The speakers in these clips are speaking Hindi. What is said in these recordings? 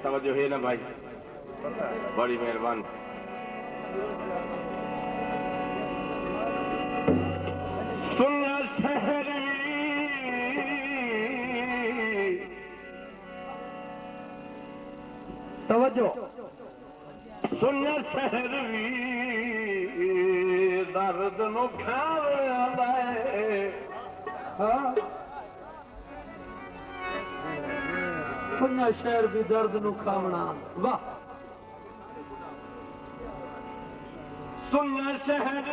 तवज्जो है ना भाई, बड़ी मेहरबानी। सुन शहर तवज्जो, सुन शहर दर्द नो खावंदा है। हाँ सुन्ना शहर भी दर्द नु खावना। वाह सुन शहर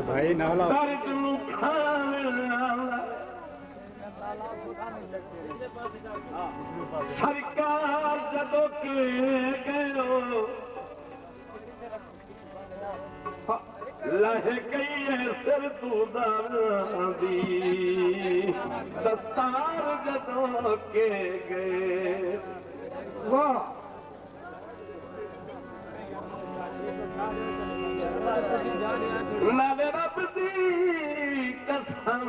भाई नाला दर्द नु खावंदा सरकार जदों के गयो लह गई है सिर तू दी दस्तार जदों के गए। वाह नाले रब दी कसम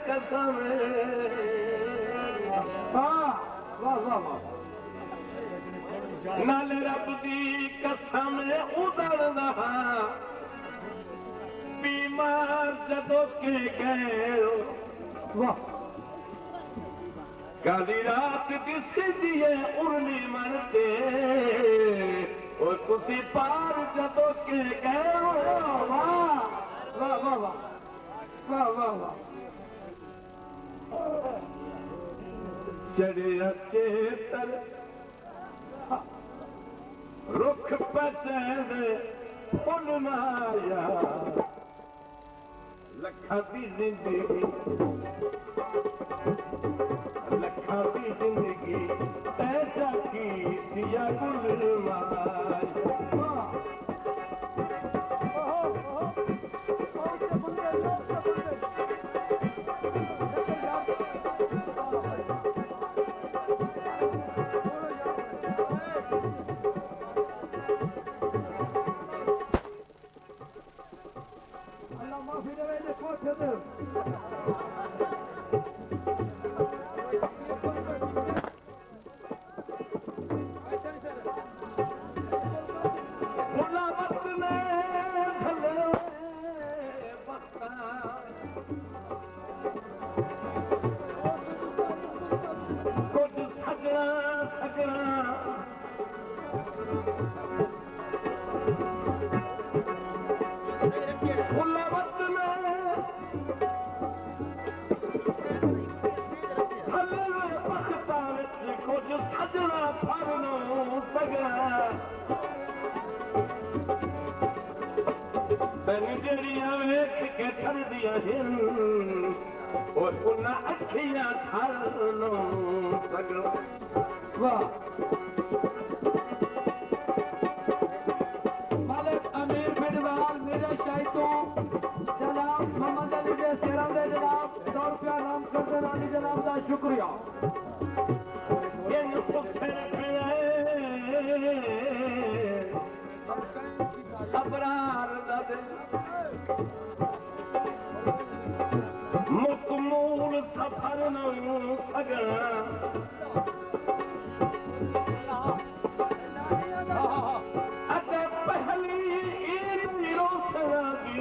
कसम। वाह वाह वाह नाले रब दी कसम उदड़दा बीमार जदों के गए। वाह काली रात दिसी दिए उर्ली मरते और तुसी पार जदों के गए। वाह वाह वाह वाह वाह वाह वाह चढ़िया चेतर रुख पचैंदे फुल माया लखा दी जिंदगी लखा दी जिंदगी ऐसा की दिया गुल माया। जड़ियां वेख के थर दिया और उन्ना अखियां थरनो सगलो। वाह मालिक अमीर बिडवाल मेरे शायतों जनाब मोहम्मद अली के सिरांदे जनाब 100 रुपया नाम करते रानी जनाब का शुक्रिया। इन पुखर पे अबरार दे मुकमूल सफर नो सगना अगे पहली ईद रोसना दी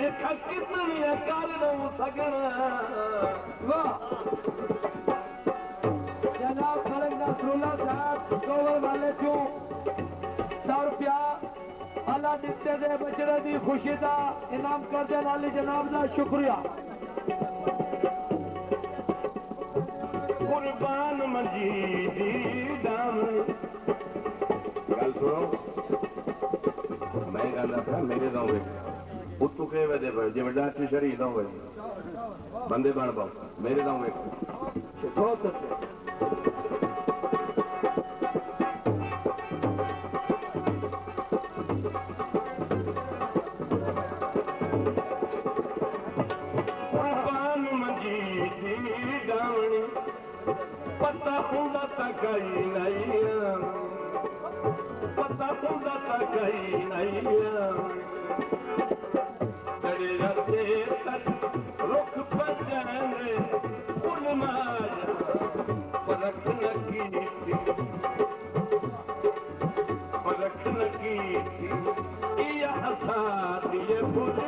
एक कितनी कर नो सगना। वाह जनाब मलिक नसरुल्लाह साहब गोवर वाले क्यों 100 रुपया अल्लाह दिते दे बचड़े की खुशी का इनाम करते वाली जनाब का शुक्रिया। कुर्बान मजीदी दाम गल सुनो मैं गाना था मेरे गाँव में उत्तू के वजह पर जिम्मे डाक्टर शरीर ना हुए बंदे बन पाओ मेरे गाँव में बहुत अच्छे पता हुंदा ता गई नहीं पता होगा ता कहीं नहीं चढ़े रस्ते तक रुख बचाने फुल माया परख लगी थी ये हंसा दिए फुल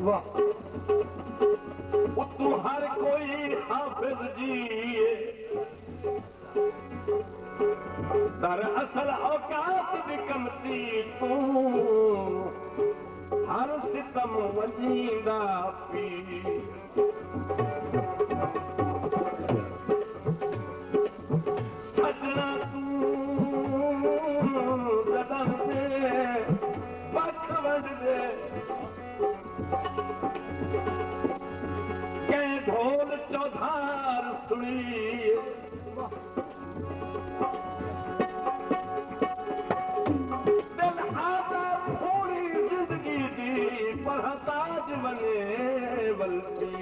वाह तू हर कोई हाफिज जी दरअसल औकात विकमती तू हर सितम वजींदा पी सजना तू जदन दे पख वज दे ढोल चौधार सुनिए दिल हादा थोड़ी जिंदगी दी पर ताज बने बल्कि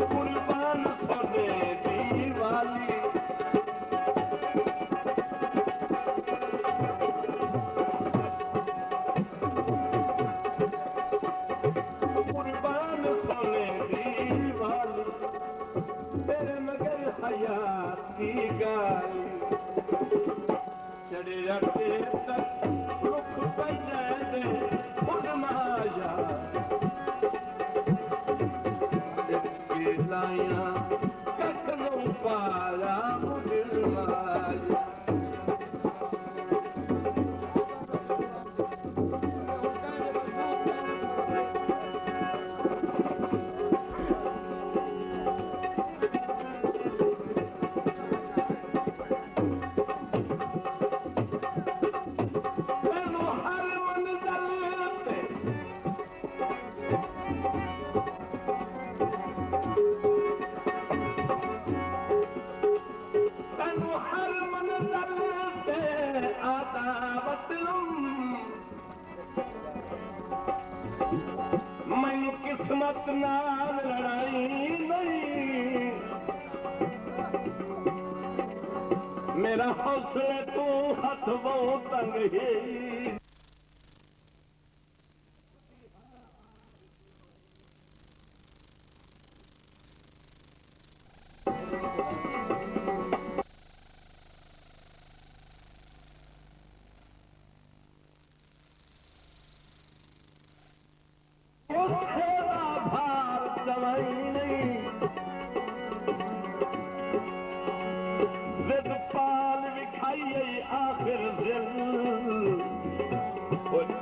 कुर्बान सोने दी वाली की गाली चढ़े रखते तक रुख बचाने खुद माया इसकी लाया कखनों पाया मुझे माया मैं किस्मत नाल लड़ाई नहीं मेरा हौसले तू हथ वो तंग ही आखिर दिल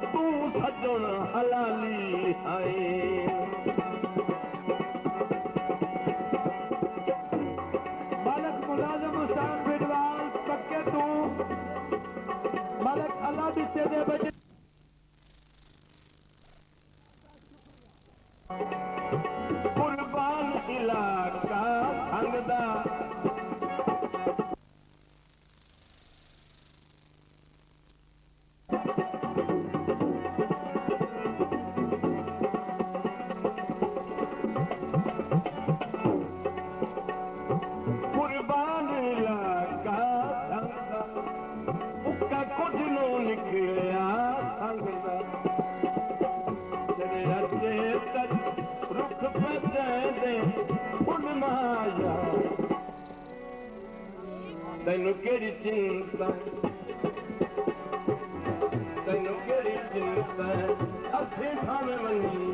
तू सजन हलाली है मालक मुलाजम हुसैन बिडवाल पक्के तू मालक अल्लाह दिते दे बचे कुर्बान इलाका संगदा तैनू केड़ी चिंता तैनू केड़ी चिंता असीं भावें वञी